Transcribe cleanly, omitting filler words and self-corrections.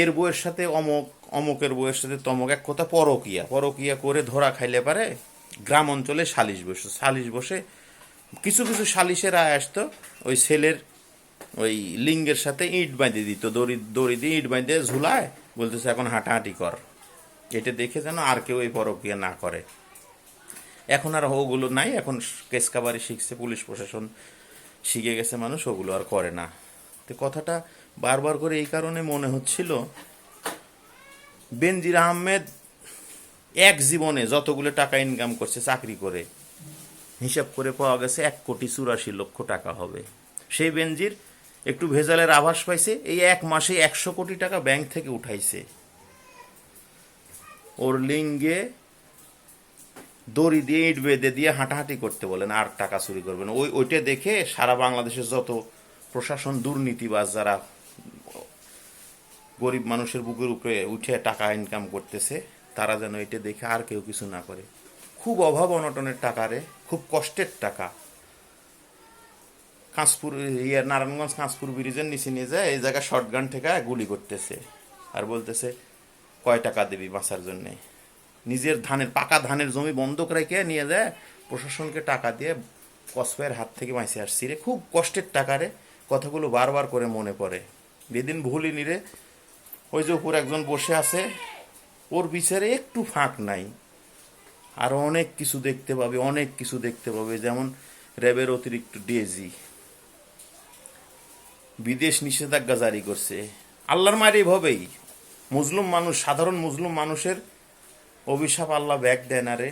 এর বউয়ের সাথে অমক, অমকের বউয়ের সাথে তমক, এক কথা পরকিয়া, পরকিয়া করে ধরা খাইলে পারে গ্রাম অঞ্চলে সালিশ বসে কিছু কিছু সালিশের রায় আসতো ওই ছেলের ওই লিঙ্গের সাথে ইট বাঁধে দিত, দড়ি দড়ি দিয়ে ইট বাঁধে ঝুলায়, বলতেছে এখন হাঁটাহাঁটি কর। এটা দেখে যেন আর কেউ এই পরকিয়া না করে। এখন আর ওগুলো নাই, এখন কেস কাবারি শিখছে, পুলিশ প্রশাসন শিখে গেছে, মানুষ ওগুলো আর করে না। তো কথাটা বারবার করে এই কারণে মনে হচ্ছিল, বেনজির আহমেদ এক জীবনে যতগুলো টাকা ইনকাম করছে চাকরি করে, হিসাব করে পাওয়া গেছে 1,84,00,000 টাকা হবে। সেই বেনজির একটু ভেজালের আভাস পাইছে, এই এক মাসে 100 কোটি টাকা ব্যাংক থেকে উঠাইছে। ওর লিঙ্গে দড়ি দিয়ে ইট বেঁধে দিয়ে হাঁটাহাঁটি করতে বলেন, আর টাকা চুরি করবেন। ওইটা দেখে সারা বাংলাদেশের যত প্রশাসন দুর্নীতিবাজ, যারা গরিব মানুষের বুকের উপরে উঠে টাকা ইনকাম করতেছে, তারা যেন এটা দেখে আর কেউ কিছু না করে। খুব অভাব অনটনের টাকা রে, খুব কষ্টের টাকা। কাঁচপুর নারায়ণগঞ্জ কাঁচপুর ব্রিজের নিচে নিয়ে যায়, এই জায়গায় শর্টগান থেকে গুলি করতেছে আর বলতেছে কয় টাকা দিবি বাঁচার জন্যে। নিজের ধানের পাকা ধানের জমি বন্ধক রেখে নিয়ে যায়, প্রশাসনকে টাকা দিয়ে কসবাইয়ের হাত থেকে বাঁচে আসছি রে। খুব কষ্টের টাকা রে। কথাগুলো বারবার করে মনে পড়ে। যেদিন ভুলিনি রে, ওই যে উপর একজন বসে আছে, ওর বিচারে একটু ফাঁক নাই। আরও অনেক কিছু দেখতে পাবে, অনেক কিছু দেখতে পাবে। যেমন র্যাবের অতিরিক্ত ডিএজি বিদেশ নিষেধাজ্ঞা জারি করছে। আল্লাহর মায়ের এইভাবেই মজলুম মানুষ, সাধারণ মজলুম মানুষের অভিশাপ আল্লাহ ব্যাগ দেয় না রে।